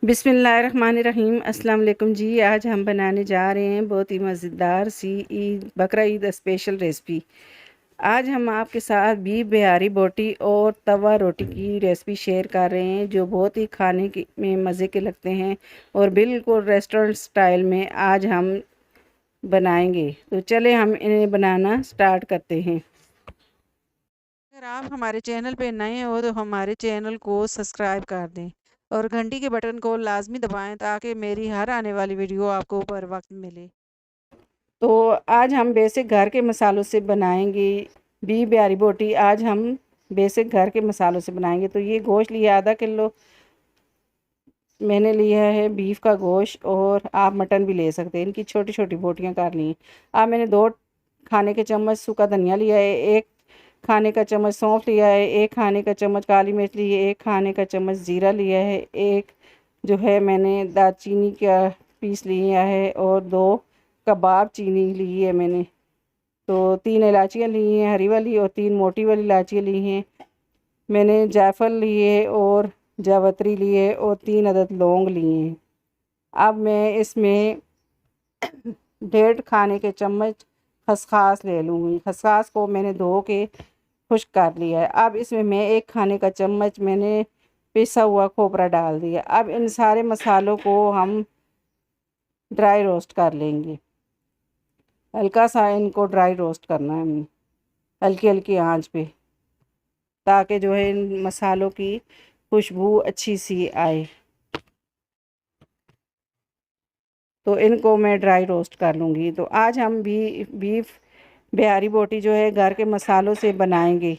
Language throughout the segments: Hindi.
बिस्मिल्लाहिर्रहमानिर्रहीम। अस्सलाम वालेकुम जी। आज हम बनाने जा रहे हैं बहुत ही मज़ेदार सी बकरा ईद स्पेशल रेसिपी। आज हम आपके साथ बीफ बिहारी बोटी और तवा रोटी की रेसिपी शेयर कर रहे हैं जो बहुत ही खाने की में मज़े के लगते हैं और बिल्कुल रेस्टोरेंट स्टाइल में आज हम बनाएंगे। तो चले हम इन्हें बनाना स्टार्ट करते हैं। अगर आप हमारे चैनल पे नए हो तो हमारे चैनल को सब्सक्राइब कर दें और घंटी के बटन को लाजमी दबाएं ताकि मेरी हर आने वाली वीडियो आपको बर वक्त मिले। तो आज हम बेसिक घर के मसालों से बनाएंगे बीफ बिहारी बोटी। आज हम बेसिक घर के मसालों से बनाएंगे। तो ये गोश्त लिया आधा किलो मैंने लिया है बीफ का गोश्त, और आप मटन भी ले सकते हैं। इनकी छोटी छोटी बोटियां कर ली। अब मैंने 2 खाने के चम्मच सूखा धनिया लिया है, 1 खाने का चम्मच सौंफ लिया है, 1 खाने का चम्मच काली मिर्च ली है, 1 खाने का चम्मच ज़ीरा लिया है, 1 जो है मैंने दालचीनी का पीस लिया है, और 2 कबाब चीनी ली है मैंने। तो 3 इलायचियाँ ली हैं हरी वाली, और 3 मोटी वाली इलायचियाँ ली हैं मैंने। जायफल लिए और जावित्री लिए, और 3 अदद लौंग लिए हैं। अब मैं इसमें 1.5 खाने के चम्मच खसखस ले लूँगी। खसखस को मैंने धो के खुश्क कर लिया है। अब इसमें मैं 1 खाने का चम्मच मैंने पिसा हुआ खोपरा डाल दिया। अब इन सारे मसालों को हम ड्राई रोस्ट कर लेंगे। हल्का सा इनको ड्राई रोस्ट करना है हमें, हल्की हल्की आंच पे, ताकि जो है इन मसालों की खुशबू अच्छी सी आए। तो इनको मैं ड्राई रोस्ट कर लूँगी। तो आज हम भी बीफ बिहारी बोटी जो है घर के मसालों से बनाएंगे।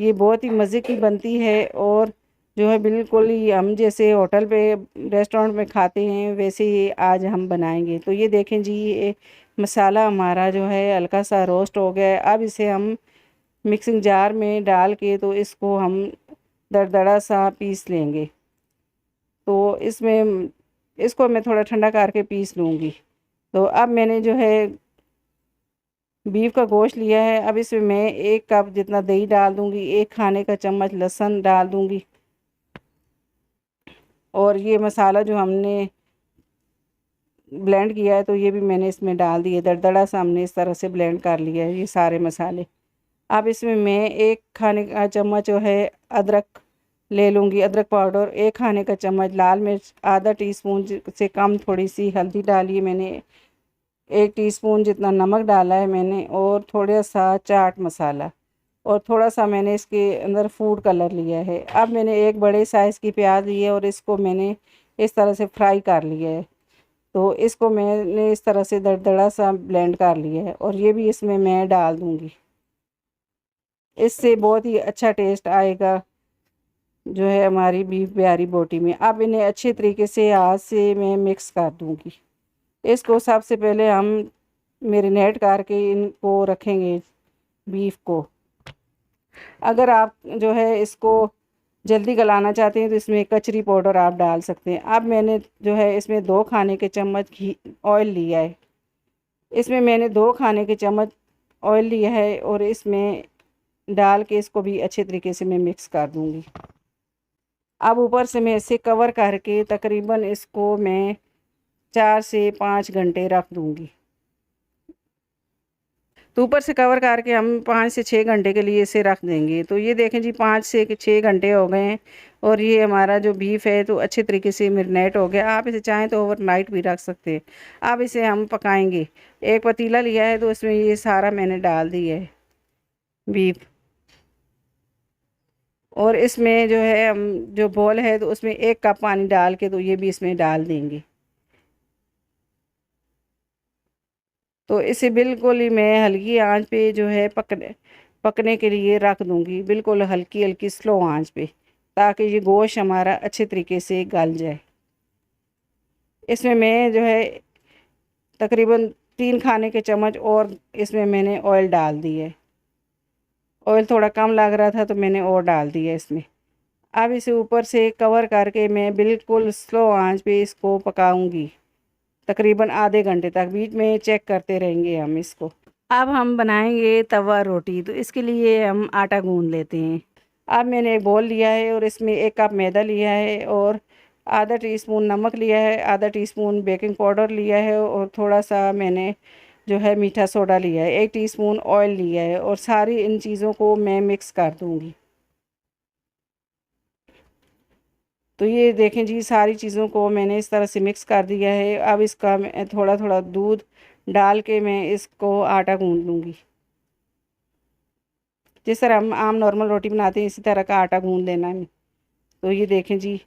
ये बहुत ही मज़े की बनती है, और जो है बिल्कुल ही हम जैसे होटल पे रेस्टोरेंट में खाते हैं वैसे ही आज हम बनाएंगे। तो ये देखें जी, ये मसाला हमारा जो है हल्का सा रोस्ट हो गया है। अब इसे हम मिक्सिंग जार में डाल के तो इसको हम दरदरा सा पीस लेंगे। तो इसमें इसको मैं थोड़ा ठंडा करके पीस लूँगी। तो अब मैंने जो है बीफ का गोश्त लिया है। अब इसमें मैं 1 कप जितना दही डाल दूँगी, 1 खाने का चम्मच लहसुन डाल दूँगी, और ये मसाला जो हमने ब्लेंड किया है तो ये भी मैंने इसमें डाल दिए। दरदरा सा हमने इस तरह से ब्लेंड कर लिया है ये सारे मसाले। अब इसमें मैं 1 खाने का चम्मच जो है अदरक ले लूँगी, अदरक पाउडर, 1 खाने का चम्मच लाल मिर्च, आधा टीस्पून से कम थोड़ी सी हल्दी डाली है मैंने, 1 टीस्पून जितना नमक डाला है मैंने, और थोड़ा सा चाट मसाला, और थोड़ा सा मैंने इसके अंदर फूड कलर लिया है। अब मैंने 1 बड़े साइज़ की प्याज ली है और इसको मैंने इस तरह से फ्राई कर लिया है। तो इसको मैंने इस तरह से दरदरा सा ब्लेंड कर लिया है, और ये भी इसमें मैं डाल दूँगी। इससे बहुत ही अच्छा टेस्ट आएगा जो है हमारी बीफ बिहारी बोटी में। अब इन्हें अच्छे तरीके से हाथ से मैं मिक्स कर दूँगी। इसको सबसे पहले हम मैरिनेट करके इनको रखेंगे बीफ को। अगर आप जो है इसको जल्दी गलाना चाहते हैं तो इसमें कचरी पाउडर आप डाल सकते हैं। अब मैंने जो है इसमें 2 खाने के चम्मच घी ऑयल लिया है। इसमें मैंने 2 खाने के चम्मच ऑयल लिया है, और इसमें डाल के इसको भी अच्छे तरीके से मैं मिक्स कर दूँगी। अब ऊपर से मैं इसे कवर करके तकरीबन इसको मैं 4 से 5 घंटे रख दूँगी। तो ऊपर से कवर करके हम 5 से 6 घंटे के लिए इसे रख देंगे। तो ये देखें जी, 5 से 6 घंटे हो गए हैं, और ये हमारा जो बीफ है तो अच्छे तरीके से मैरिनेट हो गया। आप इसे चाहें तो ओवरनाइट भी रख सकते हैं। अब इसे हम पकाएंगे। एक पतीला लिया है तो इसमें ये सारा मैंने डाल दिया है बीफ, और इसमें जो है हम जो बॉल है तो उसमें 1 कप पानी डाल के तो ये भी इसमें डाल देंगे। तो इसे बिल्कुल ही मैं हल्की आंच पे जो है पकने के लिए रख दूँगी, बिल्कुल हल्की हल्की स्लो आंच पे, ताकि ये गोश्त हमारा अच्छे तरीके से गल जाए। इसमें मैं जो है तकरीबन 3 खाने के चम्मच और इसमें मैंने ऑयल डाल दी है। ऑयल थोड़ा कम लग रहा था तो मैंने और डाल दिया इसमें। अब इसे ऊपर से कवर करके मैं बिल्कुल स्लो आंच पे इसको पकाऊंगी तकरीबन आधे घंटे तक। बीच में चेक करते रहेंगे हम इसको। अब हम बनाएंगे तवा रोटी। तो इसके लिए हम आटा गूंद लेते हैं। अब मैंने एक बोल लिया है और इसमें 1 कप मैदा लिया है और आधा टीस्पून नमक लिया है, आधा टीस्पून बेकिंग पाउडर लिया है और थोड़ा सा मैंने जो है मीठा सोडा लिया है, 1 टीस्पून ऑयल लिया है और सारी इन चीज़ों को मैं मिक्स कर दूँगी। तो ये देखें जी, सारी चीज़ों को मैंने इस तरह से मिक्स कर दिया है। अब इसका मैं थोड़ा थोड़ा दूध डाल के मैं इसको आटा गूँध लूँगी। जिस तरह हम आम नॉर्मल रोटी बनाते हैं इसी तरह का आटा गूँध लेना है। तो ये देखें जी,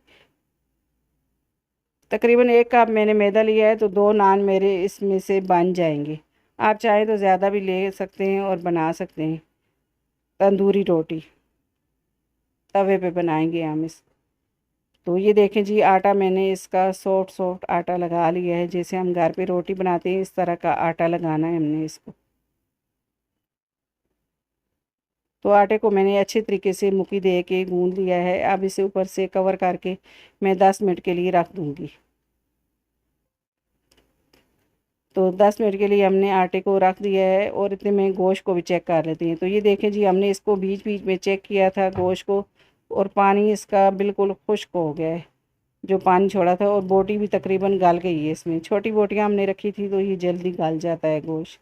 तकरीबन 1 कप मैंने मैदा लिया है, तो 2 नान मेरे इसमें से बन जाएंगे। आप चाहें तो ज़्यादा भी ले सकते हैं और बना सकते हैं। तंदूरी रोटी तवे पे बनाएंगे हम इस। तो ये देखें जी, आटा मैंने इसका सॉफ्ट सॉफ्ट आटा लगा लिया है। जैसे हम घर पे रोटी बनाते हैं इस तरह का आटा लगाना है हमने इसको। तो आटे को मैंने अच्छे तरीके से मुट्ठी दे के गूंद लिया है। अब इसे ऊपर से कवर करके मैं 10 मिनट के लिए रख दूँगी। तो 10 मिनट के लिए हमने आटे को रख दिया है और इतने में गोश्त को भी चेक कर लेते हैं। तो ये देखें जी, हमने इसको बीच बीच में चेक किया था गोश्त को, और पानी इसका बिल्कुल खुश्क हो गया है जो पानी छोड़ा था, और बोटी भी तकरीबन गल गई है। इसमें छोटी बोटियां हमने रखी थी तो ये जल्दी गल जाता है गोश्त।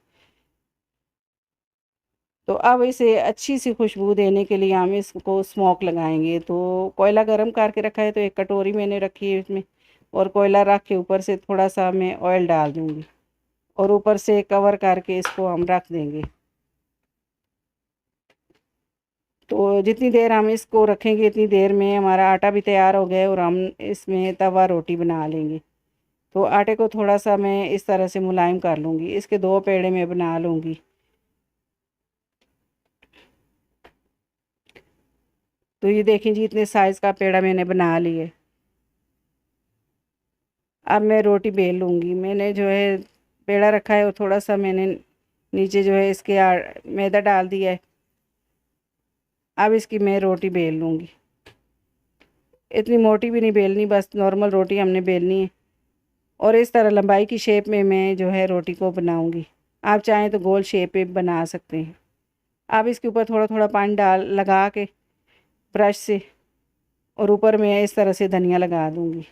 तो अब इसे अच्छी सी खुशबू देने के लिए हम इसको स्मोक लगाएंगे। तो कोयला गर्म करके रखा है, तो एक कटोरी मैंने रखी है इसमें, और कोयला रख के ऊपर से थोड़ा सा मैं ऑयल डाल दूँगी और ऊपर से कवर करके इसको हम रख देंगे। तो जितनी देर हम इसको रखेंगे इतनी देर में हमारा आटा भी तैयार हो गया है और हम इसमें तवा रोटी बना लेंगे। तो आटे को थोड़ा सा मैं इस तरह से मुलायम कर लूँगी, इसके 2 पेड़े मैं बना लूँगी। तो ये देखें जी, इतने साइज़ का पेड़ा मैंने बना लिए। अब मैं रोटी बेल लूँगी। मैंने जो है पेड़ा रखा है और थोड़ा सा मैंने नीचे जो है इसके मैदा डाल दिया है। अब इसकी मैं रोटी बेल लूँगी। इतनी मोटी भी नहीं बेलनी, बस नॉर्मल रोटी हमने बेलनी है। और इस तरह लंबाई की शेप में मैं जो है रोटी को बनाऊँगी। आप चाहें तो गोल शेप में बना सकते हैं। अब इसके ऊपर थोड़ा थोड़ा पानी डाल लगा के ब्रश से, और ऊपर मैं इस तरह से धनिया लगा दूँगी।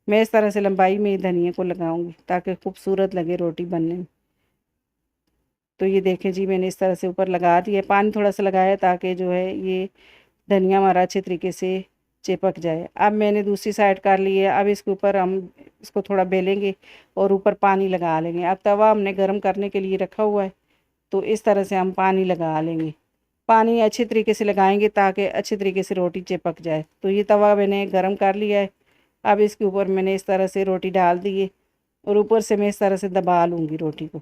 मैं इस तरह से लंबाई में धनिया को लगाऊंगी ताकि खूबसूरत लगे रोटी बनने में। तो ये देखें जी, मैंने इस तरह से ऊपर लगा दिया। पानी थोड़ा सा लगाया ताकि जो है ये धनिया हमारा अच्छे तरीके से चिपक जाए। अब मैंने दूसरी साइड कर ली है। अब इसके ऊपर हम इसको थोड़ा बेलेंगे और ऊपर पानी लगा लेंगे। अब तवा हमने गर्म करने के लिए रखा हुआ है, तो इस तरह से हम पानी लगा लेंगे। पानी अच्छे तरीके से लगाएंगे ताकि अच्छे तरीके से रोटी चिपक जाए। तो ये तवा मैंने गर्म कर लिया है। अब इसके ऊपर मैंने इस तरह से रोटी डाल दी है और ऊपर से मैं इस तरह से दबा लूँगी रोटी को।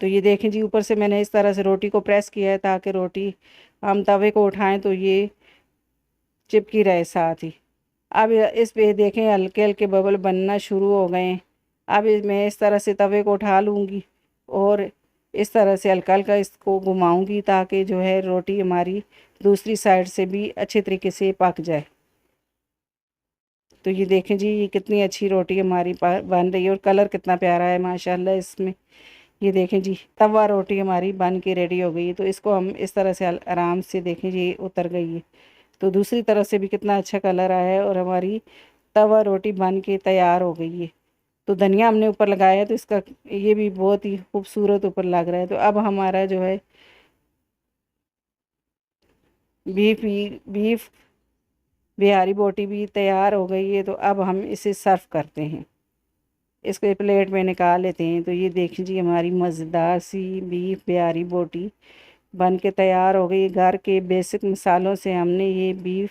तो ये देखें जी, ऊपर से मैंने इस तरह से रोटी को प्रेस किया है ताकि रोटी हम तवे को उठाएं तो ये चिपकी रहे साथ ही। अब इस पे देखें हल्के हल्के बबल बनना शुरू हो गए हैं। अब मैं इस तरह से तवे को उठा लूँगी और इस तरह से हल्का हल्का इसको घुमाऊँगी ताकि जो है रोटी हमारी दूसरी साइड से भी अच्छे तरीके से पक जाए। तो ये देखें जी, ये कितनी अच्छी रोटी हमारी बन रही है और कलर कितना प्यारा है माशाल्लाह इसमें। ये देखें जी, तवा रोटी हमारी बन के रेडी हो गई है। तो इसको हम इस तरह से आराम से देखें जी उतर गई है। तो दूसरी तरफ से भी कितना अच्छा कलर आया है और हमारी तवा रोटी बन के तैयार हो गई है। तो धनिया हमने ऊपर लगाया है तो इसका ये भी बहुत ही खूबसूरत ऊपर लग रहा है। तो अब हमारा जो है बीफ बिहारी बोटी भी तैयार हो गई है। तो अब हम इसे सर्व करते हैं। इसको एक प्लेट में निकाल लेते हैं। तो ये देखिए जी, हमारी मज़ेदार सी बीफ बिहारी बोटी बन के तैयार हो गई। घर के बेसिक मसालों से हमने ये बीफ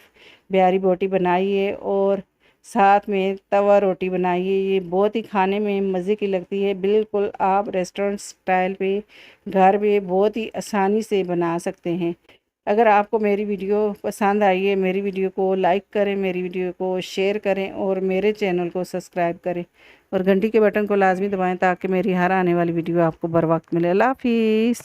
बिहारी बोटी बनाई है और साथ में तवा रोटी बनाई है। ये बहुत ही खाने में मज़े की लगती है। बिल्कुल आप रेस्टोरेंट स्टाइल पे घर में बहुत ही आसानी से बना सकते हैं। अगर आपको मेरी वीडियो पसंद आई है, मेरी वीडियो को लाइक करें, मेरी वीडियो को शेयर करें और मेरे चैनल को सब्सक्राइब करें और घंटी के बटन को लाजमी दबाएं ताकि मेरी हर आने वाली वीडियो आपको बर वक्त मिले। अल्लाह हाफिज़।